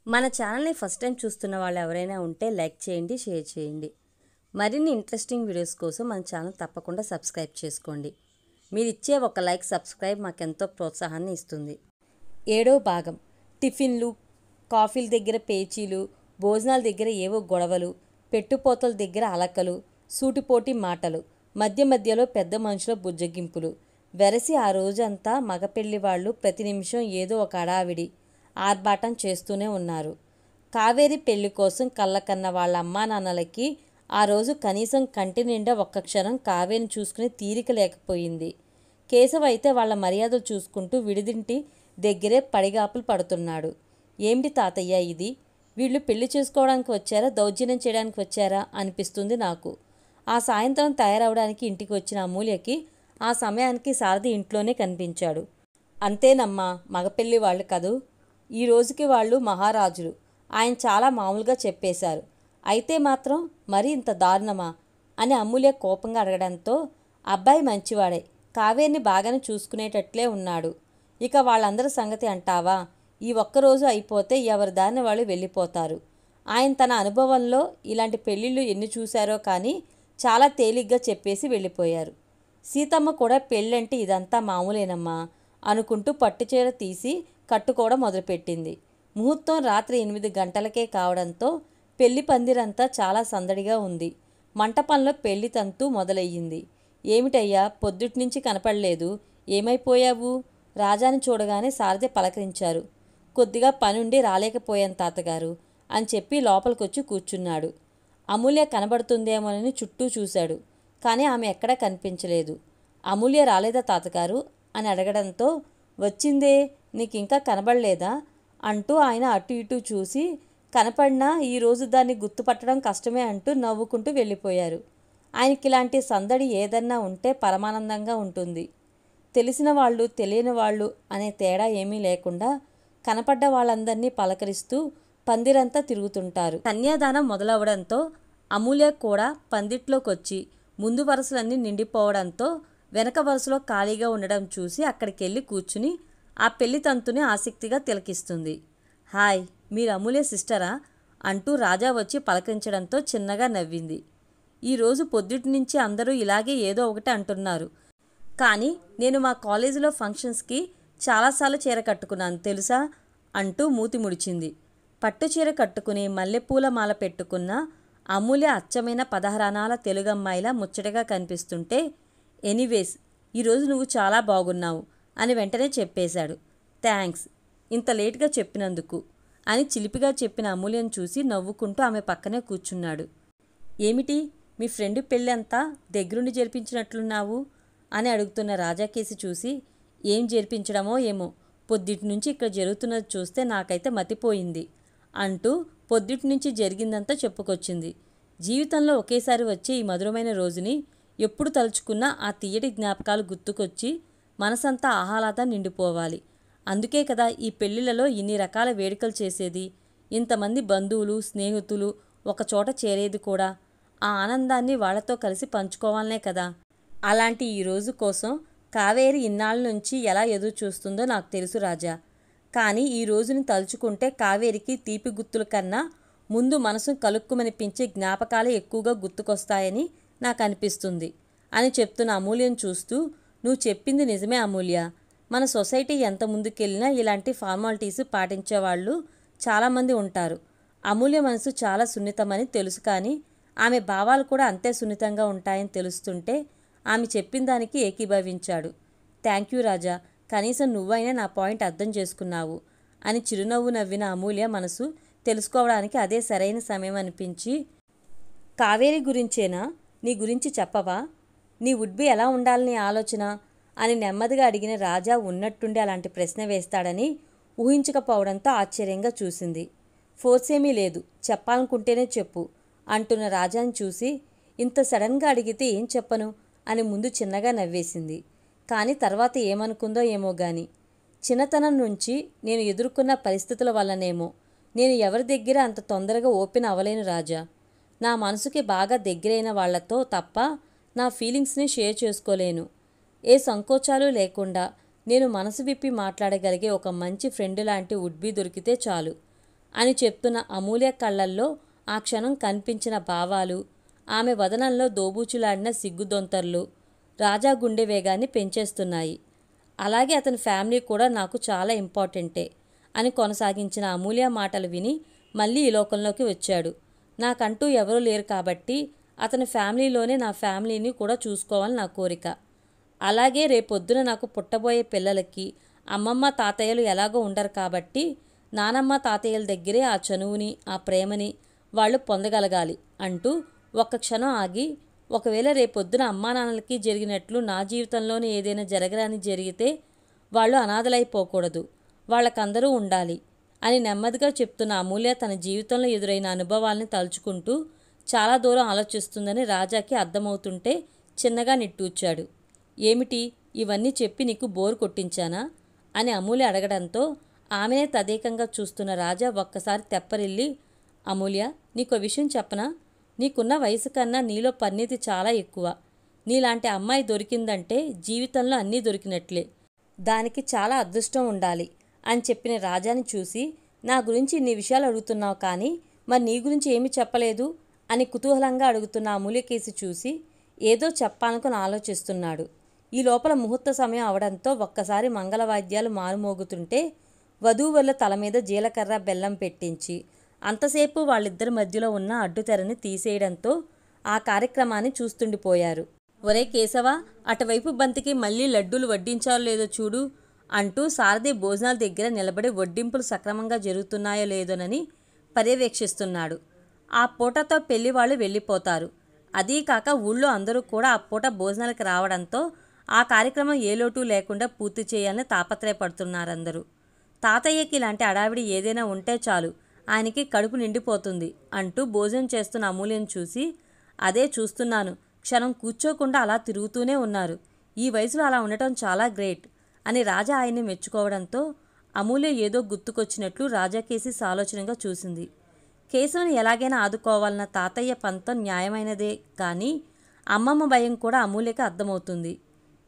మన ఛానల్ని first time చూస్తున్న వాళ్ళు ఎవరైనా ఉంటే లైక్ చేయండి, షేర్ చేయండి. మరిన్ని ఇంట్రెస్టింగ్ వీడియోస్ కోసం మన ఛానల్ తప్పకుండా సబ్స్క్రైబ్ చేసుకోండి. మీరు ఇచ్చే ఒక లైక్, సబ్స్క్రైబ్ మాకెంతో ప్రోత్సాహాన్ని ఇస్తుంది. 7వ భాగం. టిఫిన్లు, కాఫీల దగ్గర పేచీలు, భోజనాల దగ్గర ఏవో గొడవలు, పెట్టుపోతల దగ్గర అలకలు, సూటిపోటి మాటలు, మధ్య మధ్యలో పెద్ద మనుషుల బుజ్జగింపులు. వెరసి ఆ రోజంతా మగపెళ్లి వాళ్ళు ప్రతి నిమిషం ఏదో ఒక హడావిడి, ఆర్భాటం చేస్తూనే ఉన్నారు. కావేరి పెళ్లి కోసం కళ్ళకన్న వాళ్ళ అమ్మా నాన్నలకి ఆ రోజు కనీసం కంటి నిండా ఒక్క క్షణం కావేరిని చూసుకుని తీరిక లేకపోయింది. కేశవ్ అయితే వాళ్ళ మర్యాదలు చూసుకుంటూ విడిదింటి దగ్గరే పడిగాపులు పడుతున్నాడు. ఏమిటి తాతయ్య ఇది? వీళ్ళు పెళ్లి చేసుకోవడానికి వచ్చారా, దౌర్జన్యం చేయడానికి వచ్చారా అనిపిస్తుంది నాకు. ఆ సాయంత్రం తయారవడానికి ఇంటికి వచ్చిన అమూల్యకి ఆ సమయానికి సారథి ఇంట్లోనే కనిపించాడు. అంతేనమ్మా, మగపెళ్లి వాళ్ళు కదూ, ఈ రోజుకి వాళ్ళు మహారాజులు. ఆయన చాలా మామూలుగా చెప్పేశారు. అయితే మాత్రం మరి ఇంత దారుణమా అని అమూల్య కోపంగా అడగడంతో, అబ్బాయి మంచివాడే, కావేరిని బాగానే చూసుకునేటట్లే ఉన్నాడు. ఇక వాళ్ళందరి సంగతి అంటావా? ఈ ఒక్కరోజు అయిపోతే ఎవరి దారిన వాళ్ళు వెళ్ళిపోతారు. ఆయన తన అనుభవంలో ఇలాంటి పెళ్ళిళ్ళు ఎన్ని చూశారో కానీ చాలా తేలిగ్గా చెప్పేసి వెళ్ళిపోయారు. సీతమ్మ కూడా పెళ్ళంటే ఇదంతా మామూలేనమ్మా అనుకుంటూ పట్టుచీర తీసి కట్టుకోవడం మొదలుపెట్టింది. ముహూర్తం రాత్రి 8 గంటలకే కావడంతో పెళ్లి పందిరంతా చాలా సందడిగా ఉంది. మంటపంలో పెళ్లి తంతు మొదలయ్యింది. ఏమిటయ్యా, పొద్దుట్నుంచి కనపడలేదు, ఏమైపోయావు? రాజాని చూడగానే సారథి పలకరించారు. కొద్దిగా పనుండి రాలేకపోయాను తాతగారు అని చెప్పి లోపలికొచ్చి కూర్చున్నాడు. అమూల్య కనబడుతుందేమోనని చుట్టూ చూశాడు. కానీ ఆమె ఎక్కడా కనిపించలేదు. అమూల్య రాలేదా తాతగారు అని అడగడంతో, వచ్చిందే, నీకింకా కనబడలేదా అంటూ ఆయన అటు ఇటు చూసి, కనపడినా ఈరోజు దాన్ని గుర్తుపట్టడం కష్టమే అంటూ నవ్వుకుంటూ వెళ్ళిపోయారు. ఆయనకి ఇలాంటి సందడి ఏదన్నా ఉంటే పరమానందంగా ఉంటుంది. తెలిసిన వాళ్ళు, తెలియని వాళ్ళు అనే తేడా ఏమీ లేకుండా కనపడ్డ వాళ్ళందరినీ పలకరిస్తూ పందిరంతా తిరుగుతుంటారు. కన్యాదానం మొదలవడంతో అమూల్య కూడా పందిట్లోకొచ్చి ముందు వరుసలన్నీ నిండిపోవడంతో వెనక వరుసలో ఖాళీగా ఉండడం చూసి అక్కడికెళ్ళి కూర్చుని ఆ పెళ్లి తంతుని ఆసక్తిగా తిలకిస్తుంది. హాయ్, మీరు అమూల్య సిస్టరా అంటూ రాజా వచ్చి పలకరించడంతో చిన్నగా నవ్వింది. ఈరోజు పొద్దుటి నుంచి అందరూ ఇలాగే ఏదో ఒకటి అంటున్నారు. కానీ నేను మా కాలేజీలో ఫంక్షన్స్కి చాలాసార్లు చీర కట్టుకున్నాను తెలుసా అంటూ మూతి ముడిచింది. పట్టు చీర కట్టుకుని మల్లెపూల మాల పెట్టుకున్న అమూల్య అచ్చమైన 16 తెలుగమ్మాయిలా ముచ్చటగా కనిపిస్తుంటే, ఎనీవేస్ ఈరోజు నువ్వు చాలా బాగున్నావు అని వెంటనే చెప్పేశాడు. థ్యాంక్స్, ఇంత లేటుగా చెప్పినందుకు అని చిలిపిగా చెప్పిన అమూల్యను చూసి నవ్వుకుంటూ ఆమె పక్కనే కూర్చున్నాడు. ఏమిటి, మీ ఫ్రెండ్ పెళ్ళంతా దగ్గరుండి జరిపించినట్లున్నావు అని అడుగుతున్న రాజాకేసి చూసి, ఏం జరిపించడమో ఏమో, పొద్దుటి నుంచి ఇక్కడ జరుగుతున్నది చూస్తే నాకైతే మతిపోయింది అంటూ పొద్దుటి నుంచి జరిగిందంతా చెప్పుకొచ్చింది. జీవితంలో ఒకేసారి వచ్చే ఈ మధురమైన రోజుని ఎప్పుడు తలుచుకున్నా ఆ తీయటి జ్ఞాపకాలు గుర్తుకొచ్చి మనసంతా ఆహ్లాదం నిండిపోవాలి. అందుకే కదా ఈ పెళ్లిళ్లలో ఇన్ని రకాల వేడుకలు చేసేది, ఇంతమంది బంధువులు, స్నేహితులు ఒకచోట చేరేది కూడా. ఆ ఆనందాన్ని వాళ్లతో కలిసి పంచుకోవాలనే కదా. అలాంటి ఈ రోజు కోసం కావేరి ఇన్నాళ్ళ నుంచి ఎలా ఎదురు చూస్తుందో నాకు తెలుసు రాజా. కానీ ఈ రోజుని తలుచుకుంటే కావేరికి తీపి గుర్తుల కన్నా ముందు మనసు కలుక్కుమనిపించే జ్ఞాపకాలే ఎక్కువగా గుర్తుకొస్తాయని నాకు అనిపిస్తుంది అని చెప్తున్న అమూల్యను చూస్తూ, నువ్వు చెప్పింది నిజమే అమూల్య. మన సొసైటీ ఎంత ముందుకెళ్ళినా ఇలాంటి ఫార్మాలిటీస్ పాటించేవాళ్ళు చాలామంది ఉంటారు. అమూల్య మనసు చాలా సున్నితమని తెలుసు, కానీ ఆమె భావాలు కూడా అంతే సున్నితంగా ఉంటాయని తెలుస్తుంటే ఆమె చెప్పిన దానికి ఏకీభవించాడు. థ్యాంక్ యూ రాజా, కనీసం నువ్వైనా నా పాయింట్ అర్థం చేసుకున్నావు అని చిరునవ్వు నవ్విన అమూల్య మనసు తెలుసుకోవడానికి అదే సరైన సమయం అనిపించి, కావేరి గురించేనా, నీ గురించి చెప్పవా, నీ వుడ్బి ఎలా ఉండాలని ఆలోచన అని నెమ్మదిగా అడిగిన రాజా ఉన్నట్టుండి అలాంటి ప్రశ్న వేస్తాడని ఊహించకపోవడంతో ఆశ్చర్యంగా చూసింది. ఫోర్స్ ఏమీ లేదు, చెప్పాలనుకుంటేనే చెప్పు అంటున్న రాజాని చూసి, ఇంత సడన్గా అడిగితే ఏం చెప్పను అని ముందు చిన్నగా నవ్వేసింది. కానీ తర్వాత ఏమనుకుందో ఏమో గాని, చిన్నతనం నుంచి నేను ఎదుర్కొన్న పరిస్థితుల వల్లనేమో నేను ఎవరి దగ్గర అంత తొందరగా ఓపెన్ అవ్వలేను రాజా. నా మనసుకి బాగా దగ్గరైన వాళ్లతో తప్ప నా ఫీలింగ్స్ని షేర్ చేసుకోలేను. ఏ సంకోచాలు లేకుండా నేను మనసు విప్పి మాట్లాడగలిగే ఒక మంచి ఫ్రెండ్ లాంటి వుడ్బీ దొరికితే చాలు అని చెప్తున్న అమూల్య కళ్ళల్లో ఆ క్షణం కనిపించిన భావాలు, ఆమె వదనంలో దోబూచులాడిన సిగ్గుదొంతర్లు రాజా గుండె వేగాన్ని పెంచేస్తున్నాయి. అలాగే అతని ఫ్యామిలీ కూడా నాకు చాలా ఇంపార్టెంటే అని కొనసాగించిన అమూల్య మాటలు విని మళ్ళీ ఈ లోకంలోకి వచ్చాడు. నాకంటూ ఎవరూ లేరు కాబట్టి అతని ఫ్యామిలీలోనే నా ఫ్యామిలీని కూడా చూసుకోవాలని నా కోరిక. అలాగే రేపొద్దున నాకు పుట్టబోయే పిల్లలకి అమ్మమ్మ తాతయ్యలు ఎలాగో ఉండరు కాబట్టి నానమ్మ తాతయ్యల దగ్గరే ఆ చనువుని ఆ ప్రేమని వాళ్ళు పొందగలగాలి అంటూ ఒక్క క్షణం ఆగి, ఒకవేళ రేపొద్దున అమ్మా నాన్నలకి జరిగినట్లు నా జీవితంలోనే ఏదైనా జరగరాని జరిగితే వాళ్ళు అనాథలైపోకూడదు, వాళ్ళకందరూ ఉండాలి అని నెమ్మదిగా చెప్తున్న అమూల్య తన జీవితంలో ఎదురైన అనుభవాల్ని తలుచుకుంటూ చాలా దూరం ఆలోచిస్తుందని రాజాకి అర్థమవుతుంటే చిన్నగా నిట్టూర్చాడు. ఏమిటి, ఇవన్నీ చెప్పి నీకు బోర్ కొట్టించానా అని అమూల్య అడగడంతో ఆమెనే తదేకంగా చూస్తున్న రాజా ఒక్కసారి తెప్పరిల్లి, అమూల్య, నీకో విషయం చెప్పనా? నీకున్న వయసు కన్నా నీలో పరిణితి చాలా ఎక్కువ. నీలాంటి అమ్మాయి దొరికిందంటే జీవితంలో అన్నీ దొరికినట్లే. దానికి చాలా అదృష్టం ఉండాలి అని చెప్పిన రాజాని చూసి, నా గురించి ఇన్ని విషయాలు అడుగుతున్నావు కానీ మరి నీ గురించి ఏమీ చెప్పలేదు అని కుతూహలంగా అడుగుతున్న అమూల్యకేసి చూసి ఏదో చెప్పాలనుకుని ఆలోచిస్తున్నాడు. ఈ లోపల ముహూర్త సమయం అవడంతో ఒక్కసారి మంగళవాద్యాలు మారుమోగుతుంటే వధూవరుల తల మీద జీలకర్ర బెల్లం పెట్టించి అంతసేపు వాళ్ళిద్దరి మధ్యలో ఉన్న అడ్డుతెరని తీసేయడంతో ఆ కార్యక్రమాన్ని చూస్తుండిపోయారు. ఒరే కేశవ, అటువైపు బంతికి మళ్ళీ లడ్డూలు వడ్డించాలో లేదో చూడు అంటూ సారథి భోజనాల దగ్గర నిలబడి వడ్డింపులు సక్రమంగా జరుగుతున్నాయో లేదోనని పర్యవేక్షిస్తున్నాడు. ఆ పూటతో పెళ్లి వాళ్ళు వెళ్ళిపోతారు. అదీ కాక ఊళ్ళో అందరూ కూడా ఆ పూట భోజనాలకు రావడంతో ఆ కార్యక్రమం ఏ లోటు లేకుండా పూర్తి చేయాలని తాపత్రయపడుతున్నారందరూ. తాతయ్యకి ఇలాంటి అడావిడి ఏదైనా ఉంటే చాలు, ఆయనకి కడుపు నిండిపోతుంది అంటూ భోజనం చేస్తున్న అమూల్యను చూసి, అదే చూస్తున్నాను, క్షణం కూర్చోకుండా అలా తిరుగుతూనే ఉన్నారు. ఈ వయసులో అలా ఉండటం చాలా గ్రేట్ అని రాజా ఆయన్ని మెచ్చుకోవడంతో అమూల్య ఏదో గుర్తుకొచ్చినట్లు రాజాకేసి సాలోచనగా చూసింది. కేశవని ఎలాగైనా ఆదుకోవాలన్న తాతయ్య పంతం న్యాయమైనదే కానీ అమ్మమ్మ భయం కూడా అమూల్యకి అర్థమవుతుంది.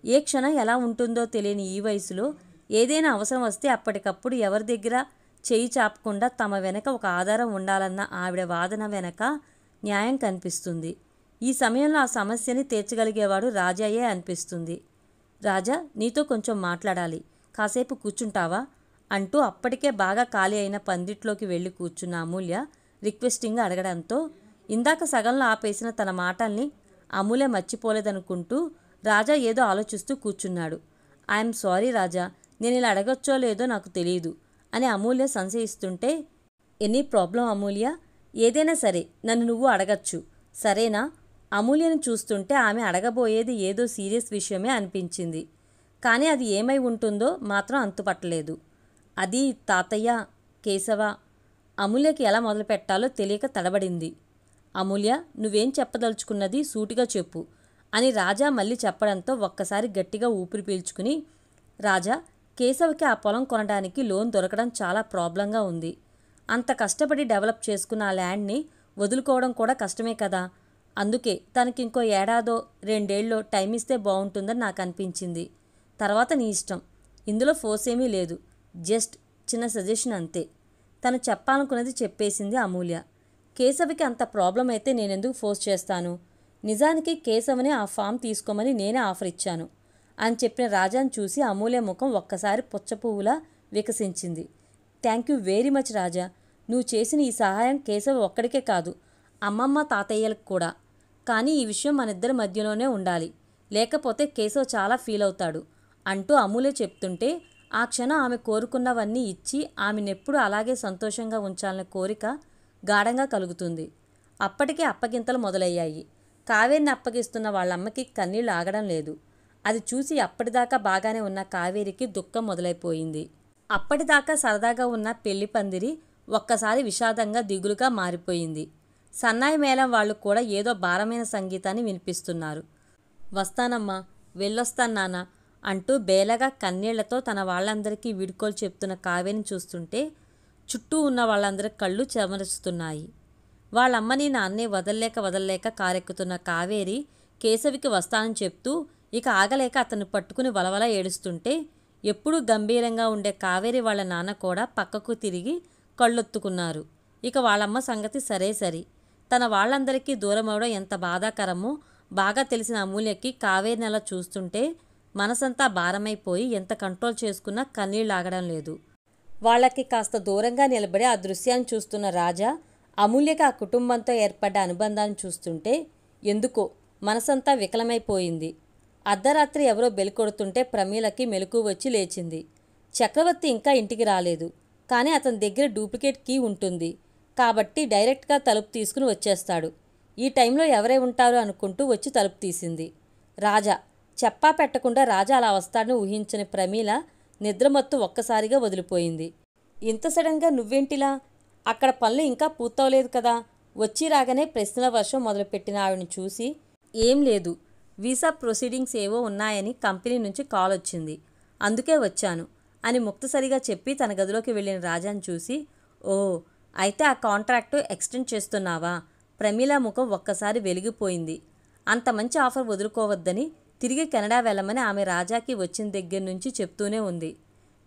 ఏ క్షణం ఎలా ఉంటుందో తెలియని ఈ వయసులో ఏదైనా అవసరం వస్తే అప్పటికప్పుడు ఎవరి దగ్గర చేయి చాపకుండా తమ వెనక ఒక ఆధారం ఉండాలన్న ఆవిడ వాదన వెనక న్యాయం కనిపిస్తుంది. ఈ సమయంలో ఆ సమస్యని తీర్చగలిగేవాడు రాజాయే అనిపిస్తుంది. రాజా, నీతో కొంచెం మాట్లాడాలి, కాసేపు కూర్చుంటావా అంటూ అప్పటికే బాగా ఖాళీ అయిన పందిట్లోకి వెళ్ళి కూర్చున్న అమూల్య రిక్వెస్టింగ్గా అడగడంతో ఇందాక సగంలో ఆపేసిన తన మాటల్ని అమూల్య మర్చిపోలేదనుకుంటూ రాజా ఏదో ఆలోచిస్తూ కూర్చున్నాడు. ఐఎమ్ సారీ రాజా, నేను ఇలా అడగొచ్చో లేదో నాకు తెలియదు అని అమూల్య సంశయిస్తుంటే, ఎనీ ప్రాబ్లం అమూల్య, ఏదైనా సరే నన్ను నువ్వు అడగచ్చు, సరేనా? అమూల్యను చూస్తుంటే ఆమె అడగబోయేది ఏదో సీరియస్ విషయమే అనిపించింది. కానీ అది ఏమై ఉంటుందో మాత్రం అంతుపట్టలేదు. అది తాతయ్య, కేశవ. అమూల్యకి ఎలా మొదలు పెట్టాలో తెలియక తడబడింది. అమూల్య, నువ్వేం చెప్పదలుచుకున్నది సూటిగా చెప్పు అని రాజా మళ్ళీ చెప్పడంతో ఒక్కసారి గట్టిగా ఊపిరి పీల్చుకుని, రాజా, కేశవకి ఆ పొలం కొనడానికి లోన్ దొరకడం చాలా ప్రాబ్లంగా ఉంది. అంత కష్టపడి డెవలప్ చేసుకున్న ఆ ల్యాండ్ని వదులుకోవడం కూడా కష్టమే కదా. అందుకే తనకి ఇంకో ఏడాదో 2 ఏళ్ళో టైం ఇస్తే బాగుంటుందని నాకు అనిపించింది. తర్వాత నీ ఇష్టం, ఇందులో ఫోర్స్ ఏమీ లేదు, జస్ట్ చిన్న సజెషన్ అంతే. తను చెప్పాలనుకున్నది చెప్పేసింది అమూల్య. కేశవకి అంత ప్రాబ్లం అయితే నేనెందుకు ఫోర్స్ చేస్తాను? నిజానికి కేశవని ఆ ఫామ్ తీసుకోమని నేనే ఆఫర్ ఇచ్చాను అని చెప్పిన రాజాను చూసి అమూల్య ముఖం ఒక్కసారి పుచ్చపువ్వులా వికసించింది. థ్యాంక్ యూ వెరీ మచ్ రాజా, నువ్వు చేసిన ఈ సహాయం కేశవ ఒక్కడికే కాదు, అమ్మమ్మ తాతయ్యలకు కూడా. కానీ ఈ విషయం మనిద్దరి మధ్యలోనే ఉండాలి, లేకపోతే కేశవ్ చాలా ఫీల్ అవుతాడు అంటూ అమూల్య చెప్తుంటే ఆ క్షణం ఆమె కోరుకున్నవన్నీ ఇచ్చి ఆమెనెప్పుడు అలాగే సంతోషంగా ఉంచాలనే కోరిక గాఢంగా కలుగుతుంది. అప్పటికే అప్పగింతలు మొదలయ్యాయి. కావేరిని అప్పగిస్తున్న వాళ్ళమ్మకి కన్నీళ్లు ఆగడం లేదు. అది చూసి అప్పటిదాకా బాగానే ఉన్న కావేరికి దుఃఖం మొదలైపోయింది. అప్పటిదాకా సరదాగా ఉన్న పెళ్లి పందిరి ఒక్కసారి విషాదంగా దిగులుగా మారిపోయింది. సన్నాయి మేళం వాళ్ళు కూడా ఏదో భారమైన సంగీతాన్ని వినిపిస్తున్నారు. వస్తానమ్మా, వెళ్ళొస్తాను నాన్న అంటూ బేలగా కన్నీళ్లతో తన వాళ్ళందరికీ వీడ్కోలు చెప్తున్న కావేరిని చూస్తుంటే చుట్టూ ఉన్న వాళ్ళందరి కళ్ళు చెమరుస్తున్నాయి. వాళ్ళమ్మని నాన్నే వదల్లేక కారెక్కుతున్న కావేరి కేశవికి వస్తానని చెప్తూ ఇక ఆగలేక అతన్ని పట్టుకుని వలవల ఏడుస్తుంటే ఎప్పుడూ గంభీరంగా ఉండే కావేరి వాళ్ళ నాన్న కూడా పక్కకు తిరిగి కళ్ళొత్తుకున్నారు. ఇక వాళ్ళమ్మ సంగతి సరే సరి. తన వాళ్ళందరికీ దూరమవడం ఎంత బాధాకరమో బాగా తెలిసిన అమూల్యకి కావేరినలా చూస్తుంటే మనసంతా భారమైపోయి ఎంత కంట్రోల్ చేసుకున్నా కన్నీళ్ళాగడం లేదు. వాళ్ళకి కాస్త దూరంగా నిలబడి ఆ దృశ్యాన్ని చూస్తున్న రాజా అమూల్యకి ఆ కుటుంబంతో ఏర్పడ్డ అనుబంధాన్ని చూస్తుంటే ఎందుకో మనసంతా వికలమైపోయింది. అర్ధరాత్రి ఎవరో బెల్ కొడుతుంటే ప్రమీలకి మెలకువ వచ్చి లేచింది. చక్రవర్తి ఇంకా ఇంటికి రాలేదు. కానీ అతని దగ్గర డూప్లికేట్ కీ ఉంటుంది కాబట్టి డైరెక్ట్గా తలుపు తీసుకుని వచ్చేస్తాడు. ఈ టైంలో ఎవరై ఉంటారు అనుకుంటూ వచ్చి తలుపు తీసింది. రాజా చెప్పా పెట్టకుండా రాజా అలా వస్తాడని ఊహించని ప్రమీల నిద్రమత్తు ఒక్కసారిగా వదిలిపోయింది. ఇంత సడన్గా నువ్వేంటిలా? అక్కడ పనులు ఇంకా పూర్తవలేదు కదా? వచ్చి రాగానే ప్రశ్నల వర్షం మొదలుపెట్టిన ఆవిడని చూసి ఏం లేదు, వీసా ప్రొసీడింగ్స్ ఏవో ఉన్నాయని కంపెనీ నుంచి కాల్ వచ్చింది, అందుకే వచ్చాను అని ముక్తసరిగా చెప్పి తన గదిలోకి వెళ్ళిన రాజాని చూసి ఓ అయితే ఆ కాంట్రాక్టు ఎక్స్టెండ్ చేస్తున్నావా? ప్రమీల ముఖం ఒక్కసారి వెలిగిపోయింది. అంత మంచి ఆఫర్ వదులుకోవద్దని తిరిగి కెనడా వెళ్ళమని ఆమె రాజాకి వచ్చిన దగ్గర నుంచి చెప్తూనే ఉంది.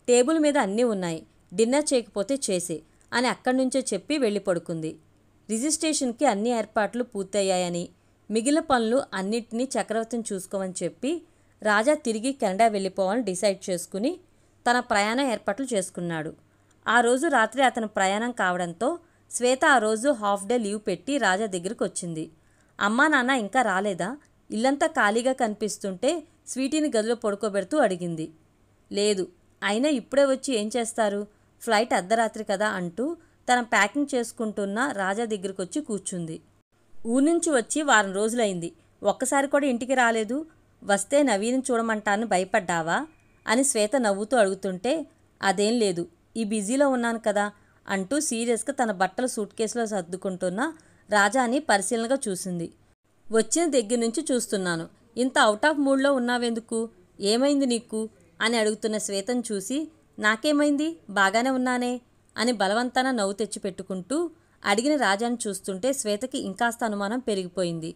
టేబుల్ మీద అన్నీ ఉన్నాయి, డిన్నర్ చేయకపోతే చేసే అని అక్కడి నుంచే చెప్పి వెళ్ళి పడుకుంది. రిజిస్ట్రేషన్కి అన్ని ఏర్పాట్లు పూర్తయ్యాయని మిగిలిన పనులు అన్నిటినీ చక్రవర్తిని చూసుకోమని చెప్పి రాజా తిరిగి కెనడా వెళ్ళిపోవాలని డిసైడ్ చేసుకుని తన ప్రయాణం ఏర్పాట్లు చేసుకున్నాడు. ఆ రోజు రాత్రి అతని ప్రయాణం కావడంతో శ్వేత ఆ రోజు హాఫ్ డే లీవ్ పెట్టి రాజా దగ్గరికి వచ్చింది. అమ్మా నాన్న ఇంకా రాలేదా? ఇల్లంతా ఖాళీగా కనిపిస్తుంటే స్వీటీని గదిలో పడుకోబెడుతూ అడిగింది. లేదు, అయినా ఇప్పుడే వచ్చి ఏం చేస్తారు, ఫ్లైట్ అర్ధరాత్రి కదా అంటూ తన ప్యాకింగ్ చేసుకుంటున్న రాజా దగ్గరికి వచ్చి కూర్చుంది. ఊరి నుంచి వచ్చి వారం రోజులైంది, ఒక్కసారి కూడా ఇంటికి రాలేదు, వస్తే నవీన్ చూడమంటాను భయపడ్డావా అని శ్వేత నవ్వుతూ అడుగుతుంటే అదేం లేదు, ఈ బిజీలో ఉన్నాను కదా అంటూ సీరియస్గా తన బట్టలు సూట్ కేసులో సర్దుకుంటున్న రాజాని పరిశీలనగా చూసింది. వచ్చిన దగ్గర నుంచి చూస్తున్నాను, ఇంత అవుట్ ఆఫ్ మూడ్లో ఉన్నావెందుకు, ఏమైంది నీకు అని అడుగుతున్న శ్వేతను చూసి నాకేమైంది, బాగానే ఉన్నానే అని బలవంతాన నవ్వు తెచ్చిపెట్టుకుంటూ అడిగిన రాజాని చూస్తుంటే శ్వేతకి ఇంకాస్త అనుమానం పెరిగిపోయింది.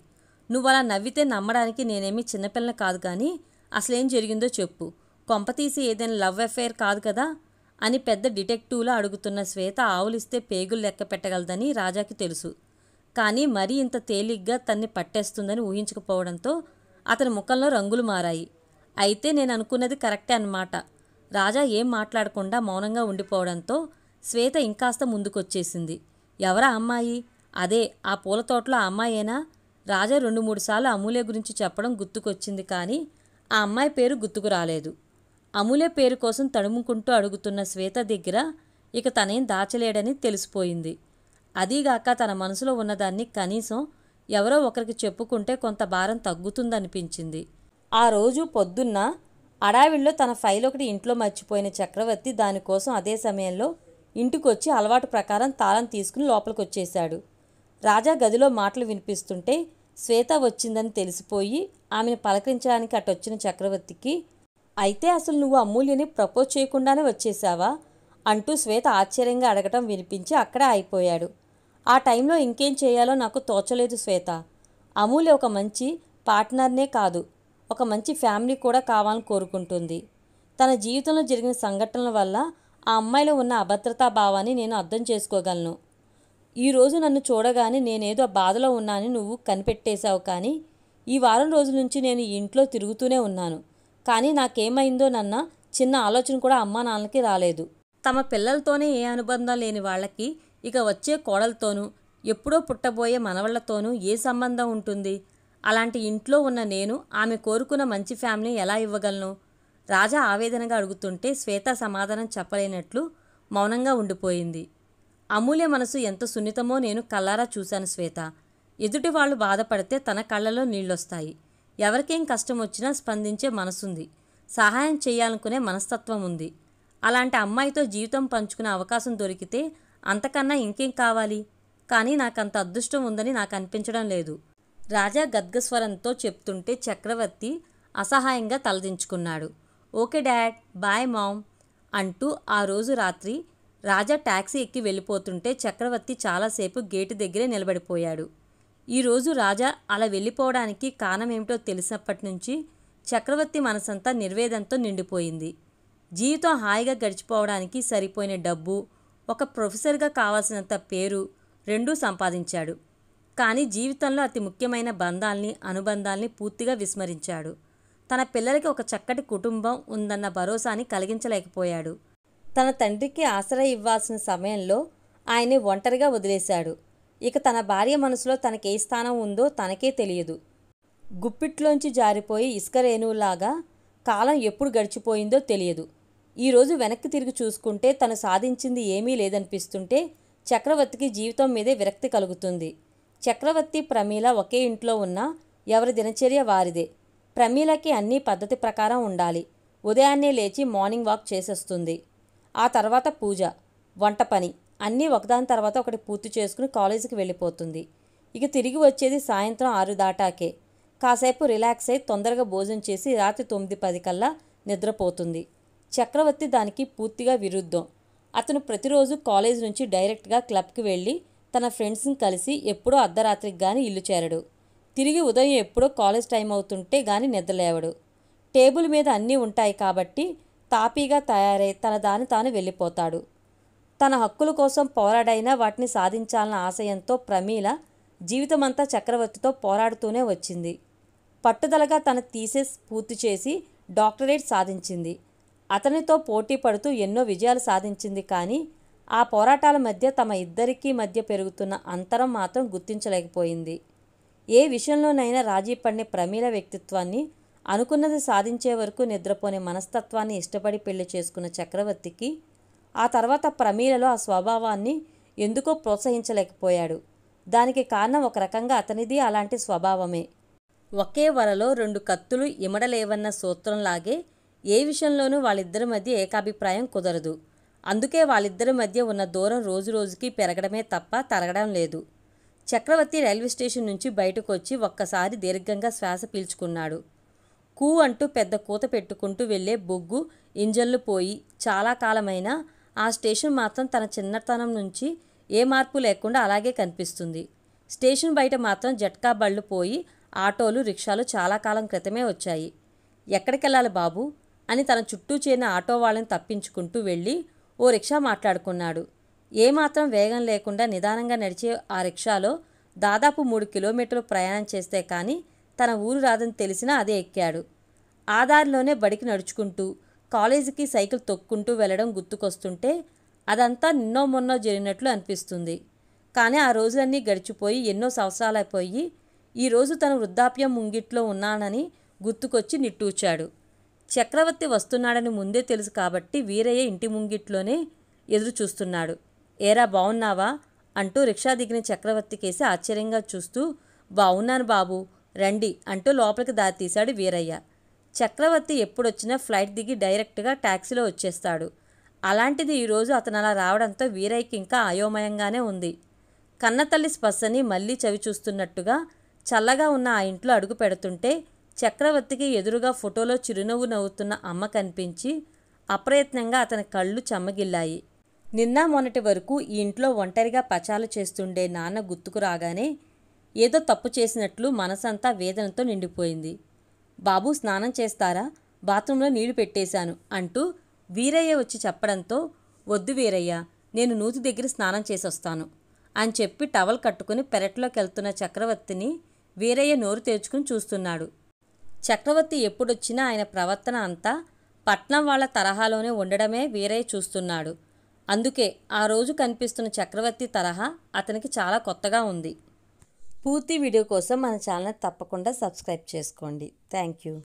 నువ్వు అలా నవ్వితే నమ్మడానికి నేనేమీ చిన్నపిల్లని కాదు కానీ అసలేం జరిగిందో చెప్పు, కొంపతీసి ఏదైనా లవ్ అఫైర్ కాదు కదా అని పెద్ద డిటెక్టివ్లా అడుగుతున్న శ్వేత ఆవులిస్తే పేగులు లెక్క పెట్టగలదని రాజాకి తెలుసు. కానీ మరీ ఇంత తేలిగ్గా తన్ని పట్టేస్తుందని ఊహించకపోవడంతో అతని ముఖంలో రంగులు మారాయి. అయితే నేను అనుకున్నది కరెక్టే అన్నమాట. రాజా ఏం మాట్లాడకుండా మౌనంగా ఉండిపోవడంతో శ్వేత ఇంకాస్త ముందుకొచ్చేసింది. ఎవరా అమ్మాయి? అదే ఆ పూల తోటలో ఆ అమ్మాయేనా? రాజా 2-3 సార్లు అమూల్య గురించి చెప్పడం గుర్తుకొచ్చింది కానీ ఆ అమ్మాయి పేరు గుర్తుకు రాలేదు. అమూల్య పేరు కోసం తడుముకుంటూ అడుగుతున్న శ్వేత దగ్గర ఇక తనేం దాచలేడని తెలిసిపోయింది. అదీగాక తన మనసులో ఉన్నదాన్ని కనీసం ఎవరో ఒకరికి చెప్పుకుంటే కొంత భారం తగ్గుతుందనిపించింది. ఆ రోజు పొద్దున్న అడావిడిలో తన ఫైల్ ఒకటి ఇంట్లో మర్చిపోయిన చక్రవర్తి దానికోసం అదే సమయంలో ఇంటికొచ్చి అలవాటు ప్రకారం తాళం తీసుకుని లోపలికొచ్చేశాడు. రాజా గదిలో మాటలు వినిపిస్తుంటే శ్వేత వచ్చిందని తెలిసిపోయి ఆమెను పలకరించడానికి అటొచ్చిన చక్రవర్తికి అయితే అసలు నువ్వు అమూల్యని ప్రపోజ్ చేయకుండానే వచ్చేసావా అంటూ శ్వేత ఆశ్చర్యంగా అడగటం వినిపించి అక్కడే అయిపోయాడు. ఆ టైంలో ఇంకేం చేయాలో నాకు తోచలేదు శ్వేత. అమూల్య ఒక మంచి పార్ట్నర్నే కాదు, ఒక మంచి ఫ్యామిలీ కూడా కావాలని కోరుకుంటుంది. తన జీవితంలో జరిగిన సంఘటనల వల్ల ఆ అమ్మాయిలో ఉన్న అభద్రతా భావాన్ని నేను అర్థం చేసుకోగలను. ఈరోజు నన్ను చూడగానే నేనేదో బాధలో ఉన్నానని నువ్వు కనిపెట్టేశావు. కానీ ఈ వారం రోజుల నుంచి నేను ఈ ఇంట్లో తిరుగుతూనే ఉన్నాను. కానీ నాకేమైందో నన్న చిన్న ఆలోచన కూడా అమ్మా నాన్నకి రాలేదు. తమ పిల్లలతోనే ఏ అనుబంధం లేని వాళ్ళకి ఇక వచ్చే కోడలతోనూ ఎప్పుడో పుట్టబోయే మనవళ్లతోనూ ఏ సంబంధం ఉంటుంది? అలాంటి ఇంట్లో ఉన్న నేను ఆమె కోరుకున్న మంచి ఫ్యామిలీ ఎలా ఇవ్వగలను? రాజా ఆవేదనగా అడుగుతుంటే శ్వేత సమాధానం చెప్పలేనట్లు మౌనంగా ఉండిపోయింది. అమూల్య మనసు ఎంత సున్నితమో నేను కళ్ళారా చూశాను శ్వేత. ఎదుటి వాళ్ళు బాధపడితే తన కళ్ళలో నీళ్ళొస్తాయి. ఎవరికేం కష్టం వచ్చినా స్పందించే మనసుంది, సహాయం చేయాలనుకునే మనస్తత్వం ఉంది. అలాంటి అమ్మాయితో జీవితం పంచుకునే అవకాశం దొరికితే అంతకన్నా ఇంకేం కావాలి? కానీ నాకంత అదృష్టం ఉందని నాకు అనిపించడం లేదు. రాజా గద్గస్వరంతో చెప్తుంటే చక్రవర్తి అసహాయంగా తలదించుకున్నాడు. ఓకే డాడ్, బాయ్ మామ్ అంటూ ఆ రోజు రాత్రి రాజా ట్యాక్సీ ఎక్కి వెళ్ళిపోతుంటే చక్రవర్తి చాలాసేపు గేటు దగ్గరే నిలబడిపోయాడు. ఈరోజు రాజా అలా వెళ్ళిపోవడానికి కారణమేమిటో తెలిసినప్పటి నుంచి చక్రవర్తి మనసంతా నిర్వేదంతో నిండిపోయింది. జీవితం హాయిగా గడిచిపోవడానికి సరిపోయిన డబ్బు, ఒక ప్రొఫెసర్గా కావాల్సినంత పేరు రెండూ సంపాదించాడు. కానీ జీవితంలో అతి ముఖ్యమైన అనుబంధాల్ని పూర్తిగా విస్మరించాడు. తన పిల్లలకి ఒక చక్కటి కుటుంబం ఉందన్న భరోసాని కలిగించలేకపోయాడు. తన తండ్రికి ఆసరా ఇవ్వాల్సిన సమయంలో ఆయన్ని ఒంటరిగా వదిలేశాడు. ఇక తన భార్య మనసులో తనకే స్థానం ఉందో తనకే తెలియదు. గుప్పిట్లోంచి జారిపోయి ఇసుక రేణువులాగా కాలం ఎప్పుడు గడిచిపోయిందో తెలియదు. ఈరోజు వెనక్కి తిరిగి చూసుకుంటే తను సాధించింది ఏమీ లేదనిపిస్తుంటే చక్రవర్తికి జీవితం మీదే విరక్తి కలుగుతుంది. చక్రవర్తి, ప్రమీల ఒకే ఇంట్లో ఉన్నా ఎవరి దినచర్య వారిదే. ప్రమీలకి అన్నీ పద్ధతి ప్రకారం ఉండాలి. ఉదయాన్నే లేచి మార్నింగ్ వాక్ చేసేస్తుంది. ఆ తర్వాత పూజ, వంట పని అన్నీ ఒకదాని తర్వాత ఒకటి పూర్తి చేసుకుని కాలేజీకి వెళ్ళిపోతుంది. ఇక తిరిగి వచ్చేది సాయంత్రం 6 దాటాకే. కాసేపు రిలాక్స్ అయి తొందరగా భోజనం చేసి రాత్రి 9-10 కల్లా నిద్రపోతుంది. చక్రవర్తి దానికి పూర్తిగా విరుద్ధం. అతను ప్రతిరోజు కాలేజ్ నుంచి డైరెక్ట్గా క్లబ్కి వెళ్ళి తన ఫ్రెండ్స్ని కలిసి ఎప్పుడో అర్ధరాత్రికి కానీ ఇల్లు చేరడు. తిరిగి ఉదయం ఎప్పుడో కాలేజ్ టైం అవుతుంటే గాని నిద్రలేవడు. టేబుల్ మీద అన్నీ ఉంటాయి కాబట్టి తాపీగా తయారై తన దాని తాను వెళ్ళిపోతాడు. తన హక్కుల కోసం పోరాడైనా వాటిని సాధించాలన్న ఆశయంతో ప్రమీల జీవితమంతా చక్రవర్తితో పోరాడుతూనే వచ్చింది. పట్టుదలగా తన థీసిస్ పూర్తి చేసి డాక్టరేట్ సాధించింది. అతనితో పోటీ పడుతూ ఎన్నో విజయాలు సాధించింది. కానీ ఆ పోరాటాల మధ్య తమ ఇద్దరికీ మధ్య పెరుగుతున్న అంతరం మాత్రం గుర్తించలేకపోయింది. ఏ విషయంలోనైనా రాజీ పడిన ప్రమీల వ్యక్తిత్వాన్ని, అనుకున్నది సాధించే వరకు నిద్రపోని మనస్తత్వాన్ని ఇష్టపడి పెళ్లి చేసుకున్న చక్రవర్తికి ఆ తర్వాత ప్రమీలలో ఆ స్వభావాన్ని ఎందుకో ప్రోత్సహించలేకపోయాడు. దానికి కారణం ఒక రకంగా అతనిది అలాంటి స్వభావమే. ఒకే వరలో 2 కత్తులు ఇమడలేవన్న సూత్రంలాగే ఏ విషయంలోనూ వాళ్ళిద్దరి మధ్య ఏకాభిప్రాయం కుదరదు. అందుకే వాళ్ళిద్దరి మధ్య ఉన్న దూరం రోజురోజుకి పెరగడమే తప్ప తరగడం లేదు. చక్రవర్తి రైల్వే స్టేషన్ నుంచి బయటకు వచ్చి ఒక్కసారి దీర్ఘంగా శ్వాస పీల్చుకున్నాడు. కూ అంటూ పెద్ద కూత పెట్టుకుంటూ వెళ్లే బొగ్గు ఇంజన్లు పోయి చాలా కాలమైనా ఆ స్టేషన్ మాత్రం తన చిన్నతనం నుంచి ఏ మార్పు లేకుండా అలాగే కనిపిస్తుంది. స్టేషన్ బయట మాత్రం జట్కా బళ్ళు పోయి ఆటోలు, రిక్షాలు చాలా కాలం క్రితమే వచ్చాయి. ఎక్కడికెళ్ళాలి బాబు అని తన చుట్టూ చేరిన ఆటో వాళ్ళని తప్పించుకుంటూ వెళ్ళి ఓ రిక్షా మాట్లాడుకున్నాడు. ఏమాత్రం వేగం లేకుండా నిదానంగా నడిచే ఆ రిక్షాలో దాదాపు 3 కిలోమీటర్లు ప్రయాణం చేస్తే కానీ తన ఊరు రాదని తెలిసినా అదే ఎక్కాడు. ఆ దారిలోనే బడికి నడుచుకుంటూ, కాలేజీకి సైకిల్ తొక్కుంటూ వెళ్ళడం గుర్తుకొస్తుంటే అదంతా నిన్నో మొన్నో జరిగినట్లు అనిపిస్తుంది. కానీ ఆ రోజులన్నీ గడిచిపోయి ఎన్నో సంవత్సరాలైపోయి ఈరోజు తను వృద్ధాప్యం ముంగిట్లో ఉన్నానని గుర్తుకొచ్చి నిట్టూర్చాడు. చక్రవర్తి వస్తున్నాడని ముందే తెలుసు కాబట్టి వీరయ్య ఇంటి ముంగిట్లోనే ఎదురు చూస్తున్నాడు. ఏరా బావున్నావా అంటూ రిక్షా దిగిన చక్రవర్తికేసి ఆశ్చర్యంగా చూస్తూ, బావున్నాను బాబు రండి అంటూ లోపలికి దారి తీశాడు వీరయ్య. చక్రవర్తి ఎప్పుడొచ్చినా ఫ్లైట్ దిగి డైరెక్ట్గా ట్యాక్సీలో వచ్చేస్తాడు. అలాంటిది ఈరోజు అతను అలా రావడంతో వీరయ్యకి ఇంకా అయోమయంగానే ఉంది. కన్నతల్లి స్పర్శని మళ్ళీ చవి చూస్తున్నట్టుగా చల్లగా ఉన్న ఆ ఇంట్లో అడుగు పెడుతుంటే చక్రవర్తికి ఎదురుగా ఫోటోలో చిరునవ్వు నవ్వుతున్న అమ్మ కనిపించి అప్రయత్నంగా అతని కళ్ళు చెమ్మగిల్లాయి. నిన్న మొన్నటి వరకు ఈ ఇంట్లో ఒంటరిగా పచాలు చేస్తుండే నాన్న గుర్తుకు రాగానే ఏదో తప్పు చేసినట్లు మనసంతా వేదనతో నిండిపోయింది. బాబు స్నానం చేస్తారా? బాత్రూంలో నీళ్లు పెట్టేశాను అంటూ వీరయ్య వచ్చి చెప్పడంతో, వద్దు వీరయ్య, నేను నూతి దగ్గర స్నానం చేసొస్తాను అని చెప్పి టవల్ కట్టుకుని పెరట్లోకి వెళ్తున్న చక్రవర్తిని వీరయ్య నోరు తెరుచుకుని చూస్తున్నాడు. చక్రవర్తి ఎప్పుడొచ్చినా ఆయన ప్రవర్తన అంతా పట్నం వాళ్ల తరహాలోనే ఉండడమే వీరయ్య చూస్తున్నాడు. అందుకే ఆ రోజు కనిపిస్తున్న చక్రవర్తి తరహా అతనికి చాలా కొత్తగా ఉంది. పూర్తి వీడియో కోసం మన ఛానల్ తప్పకుండా సబ్స్క్రైబ్ చేసుకోండి. Thank you.